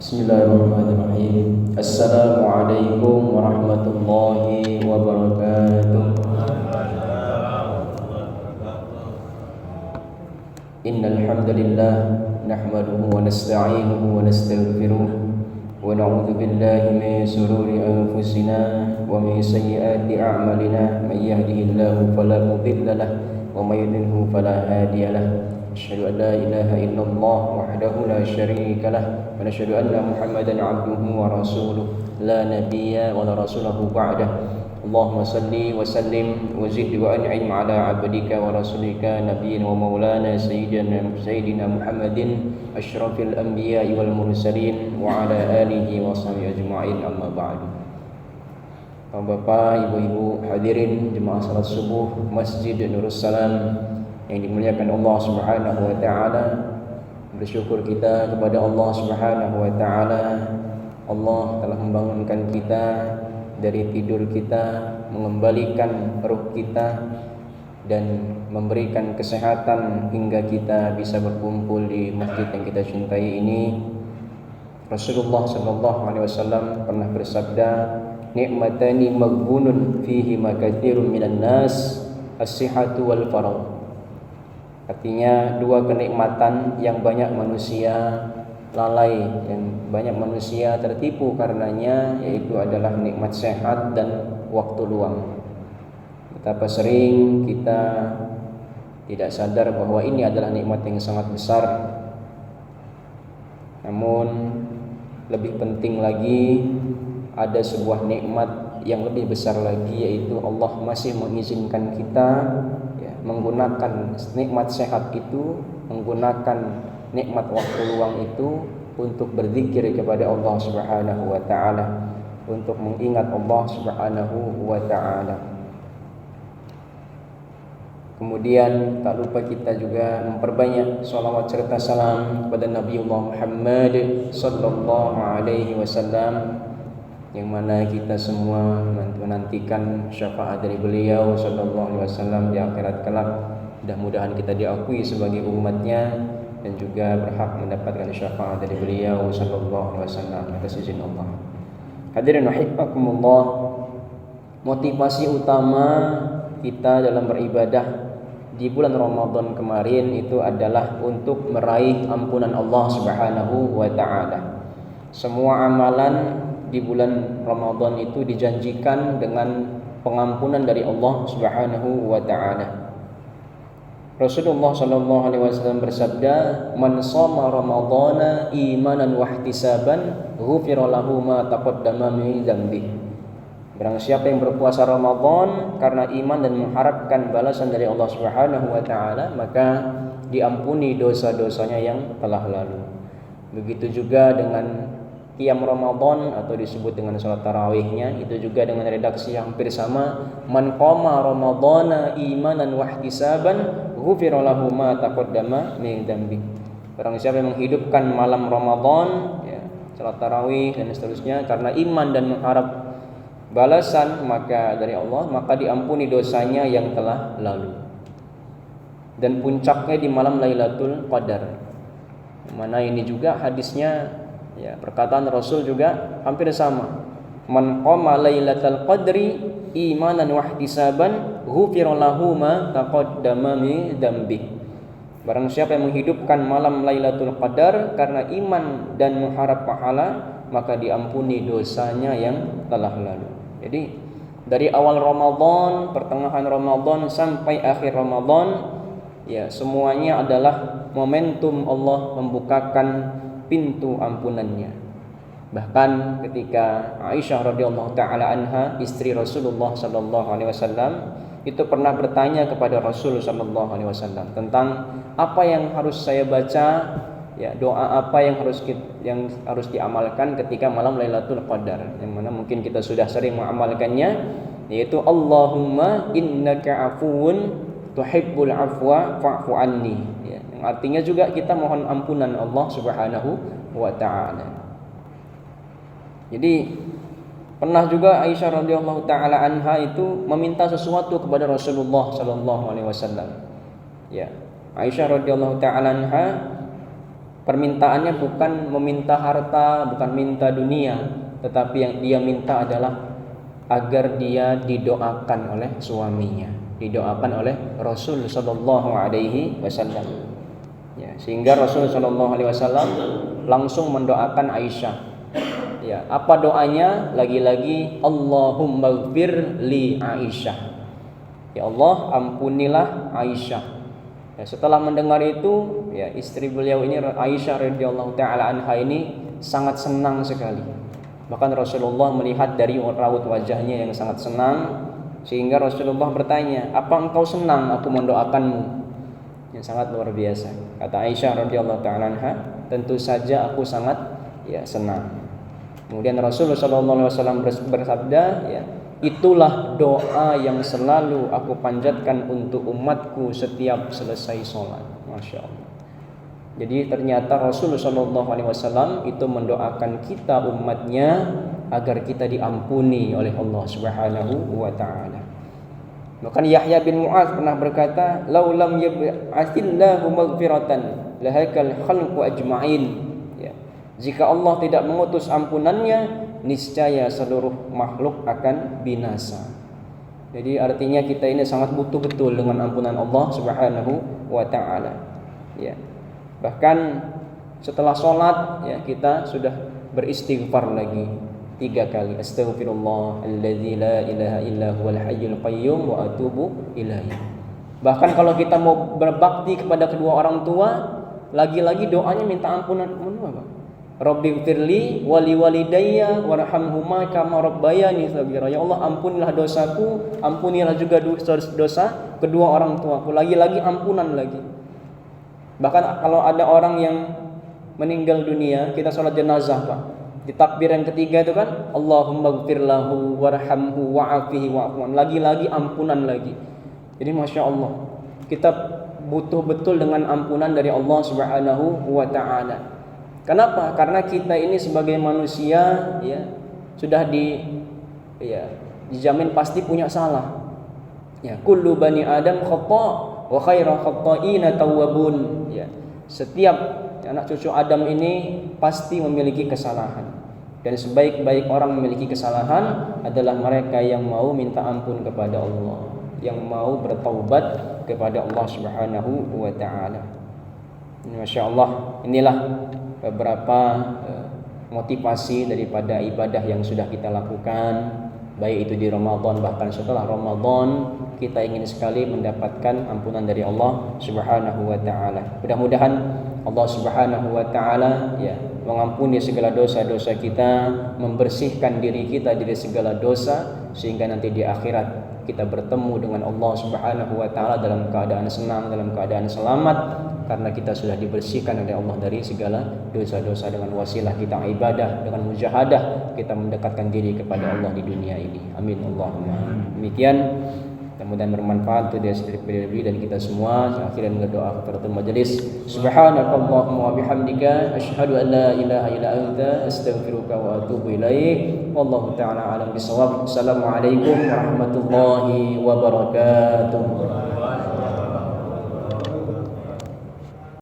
Bismillahirrahmanirrahim. Assalamualaikum warahmatullahi wabarakatuh. Innal hamdalillah nahmaduhu wa nasta'inuhu wa nastaghfiruh wa na'udzu billahi min shururi anfusina wa min sayyiati a'malina. May yahdihillahu fala mudilla lahu wa may yudlilhu fala hadiya lahu. Asyhadu an la ilaha illallah wahdahu la syarika lah wa asyhadu anna Muhammadan 'abduhu wa rasuluh la nabiyya wa la rasulahu ba'dah. Allahumma salli wa sallim wa zid wa an'im ala 'abdika wa rasulika nabiyyina wa maulana sayyidina Muhammadin asyrafil anbiya'i wal mursalin wa ala alihi wa sahbihi ajma'in, amma ba'du. Bapak, ibu-ibu hadirin jemaah salat subuh Masjid Nurus Salam yang dimuliakan Allah Subhanahu wa taala, bersyukur kita kepada Allah Subhanahu wa taala. Allah telah membangunkan kita dari tidur kita, mengembalikan ruh kita dan memberikan kesehatan hingga kita bisa berkumpul di masjid yang kita cintai ini. Rasulullah sallallahu alaihi wasallam pernah bersabda, "Ni'matani maghbunun fihi makatsirun minan nas, as-sihhatu wal faragh." Artinya dua kenikmatan yang banyak manusia lalai dan banyak manusia tertipu karenanya, yaitu adalah nikmat sehat dan waktu luang. Betapa sering kita tidak sadar bahwa ini adalah nikmat yang sangat besar. Namun lebih penting lagi, ada sebuah nikmat yang lebih besar lagi, yaitu Allah masih mengizinkan kita menggunakan nikmat sehat itu, menggunakan nikmat waktu luang itu untuk berzikir kepada Allah Subhanahu wa taala, untuk mengingat Allah Subhanahu wa taala. Kemudian tak lupa kita juga memperbanyak salawat serta salam kepada Nabiullah Muhammad sallallahu alaihi wasallam, yang mana kita semua menantikan syafaat dari beliau sallallahu alaihi wasallam di akhirat kelak. Mudah-mudahan kita diakui sebagai umatnya dan juga berhak mendapatkan syafaat dari beliau sallallahu alaihi wasallam atas izin Allah. Hadirin rahimakumullah, motivasi utama kita dalam beribadah di bulan Ramadan kemarin itu adalah untuk meraih ampunan Allah Subhanahu wa taala. Semua amalan di bulan Ramadan itu dijanjikan dengan pengampunan dari Allah Subhanahu wa taala. Rasulullah sallallahu alaihi wasallam bersabda, "Man shoma ramadhana imanan wa ihtisaban, ghufira lahu ma taqaddama min dzambi." Barang siapa yang berpuasa Ramadan karena iman dan mengharapkan balasan dari Allah Subhanahu wa taala, maka diampuni dosa-dosanya yang telah lalu. Begitu juga dengan qiyam Ramadan atau disebut dengan salat tarawihnya, itu juga dengan redaksi yang hampir sama, man qama ramadhana imanan wa ihtisaban ghufira lahu ma taqaddama min dzambi. Barang siapa yang menghidupkan malam Ramadan, salat tarawih dan seterusnya karena iman dan mengharap balasan dari Allah, maka diampuni dosanya yang telah lalu. Dan puncaknya di malam Lailatul Qadar. Mana ini juga hadisnya, perkataan Rasul juga hampir sama. Man qama lailatal qadri imanan wa ihtisaban ghufira lahu ma taqaddama min dzambi. Barang siapa yang menghidupkan malam Lailatul Qadar karena iman dan mengharap pahala, maka diampuni dosanya yang telah lalu. Jadi dari awal Ramadan, pertengahan Ramadan sampai akhir Ramadan, semuanya adalah momentum Allah membukakan pintu ampunannya. Bahkan ketika Aisyah radhiyallahu taala anha, istri Rasulullah sallallahu alaihi wasallam, itu pernah bertanya kepada Rasul sallallahu alaihi wasallam tentang apa yang harus saya baca, doa apa yang harus diamalkan ketika malam Lailatul Qadar, yang mana mungkin kita sudah sering mengamalkannya, yaitu Allahumma innaka afuwun tuhibbul afwa fa'fu anni. Yang artinya juga kita mohon ampunan Allah Subhanahu wa taala. Jadi pernah juga Aisyah radhiyallahu taala anha itu meminta sesuatu kepada Rasulullah sallallahu alaihi wasallam. Aisyah radhiyallahu taala anha Permintaannya bukan meminta harta, bukan minta dunia, tetapi yang dia minta adalah agar dia didoakan oleh suaminya, didoakan oleh Rasul sallallahu alaihi wasallam. Ya, sehingga Rasul sallallahu alaihi wasallam langsung mendoakan Aisyah. Ya, apa doanya? Lagi-lagi Allahumma ighfir li Aisyah. Ya Allah, ampunilah Aisyah. Ya, setelah mendengar itu, ya istri beliau ini Aisyah radhiyallahu taala anha ini sangat senang sekali. Bahkan Rasulullah melihat dari raut wajahnya yang sangat senang, sehingga Rasulullah bertanya, "Apa engkau senang aku mendoakanmu?" Yang sangat luar biasa. Kata Aisyah radhiyallahu taala anha, "Tentu saja aku sangat senang." Kemudian Rasulullah sallallahu alaihi wasallam bersabda, ya, itulah doa yang selalu aku panjatkan untuk umatku setiap selesai sholat. Masya Allah. Jadi ternyata Rasulullah sallallahu alaihi wasallam itu mendoakan kita umatnya agar kita diampuni oleh Allah Subhanahu wa taala. Bahkan Yahya bin Mu'adz pernah berkata, "Lau lam yab'atsillahu maghfiratan lahakal khalqu ajma'in." Ya. Jika Allah tidak mengutus ampunannya, niscaya seluruh makhluk akan binasa. Jadi artinya kita ini sangat butuh betul dengan ampunan Allah Subhanahu wa taala. Ya. Bahkan setelah sholat, ya, kita sudah beristighfar lagi 3 kali. Astaghfirullah alladzi la ilaha illa huwal hayyul qayyum wa atubu ilaihi. Bahkan kalau kita mau berbakti kepada kedua orang tua, lagi-lagi doanya minta ampunan. Apa? Rabbighfirli wa liwalidayya warhamhuma kama rabbayani shaghira. Ya Allah, ampunilah dosaku, ampunilah juga dosa kedua orang tuaku. Lagi-lagi ampunan lagi. Bahkan kalau ada orang yang meninggal dunia, kita sholat jenazah, Pak. Di takbir yang ketiga itu kan Allahumma ighfir lahu warhamhu wa'afihi wa'fuan. Lagi-lagi ampunan lagi. Jadi Masya Allah, kita butuh betul dengan ampunan dari Allah Subhanahu wa ta'ala. Kenapa? Karena kita ini sebagai manusia, ya, sudah dijamin pasti punya salah. Ya, kullu bani Adam khata' wa khairu khata'ina tawwabun. Ya, setiap anak cucu Adam ini pasti memiliki kesalahan. Dan sebaik-baik orang memiliki kesalahan adalah mereka yang mau minta ampun kepada Allah, yang mau bertaubat kepada Allah Subhanahu wa ta'ala. Masya Allah, inilah beberapa motivasi daripada ibadah yang sudah kita lakukan, baik itu di Ramadan, bahkan setelah Ramadan kita ingin sekali mendapatkan ampunan dari Allah Subhanahu wa ta'ala. Mudah-mudahan Allah Subhanahu wa ta'ala, ya, mengampuni segala dosa-dosa kita, membersihkan diri kita dari segala dosa, sehingga nanti di akhirat kita bertemu dengan Allah Subhanahu wa ta'ala dalam keadaan senang, dalam keadaan selamat, karena kita sudah dibersihkan oleh Allah dari segala dosa-dosa. Dengan wasilah kita ibadah, dengan mujahadah kita mendekatkan diri kepada Allah di dunia ini. Amin Allahumma. Demikian, mudah-mudahan bermanfaat untuk dia sendiri dan kita semua. Akhirnya berdoa kafaratul majelis. Subhanakallahumma wa bihamdika asyhadu an la ilaha illa anta astaghfiruka wa atubu ilaik. Wallahu ta'ala alam bisawab. Assalamualaikum warahmatullahi wabarakatuh.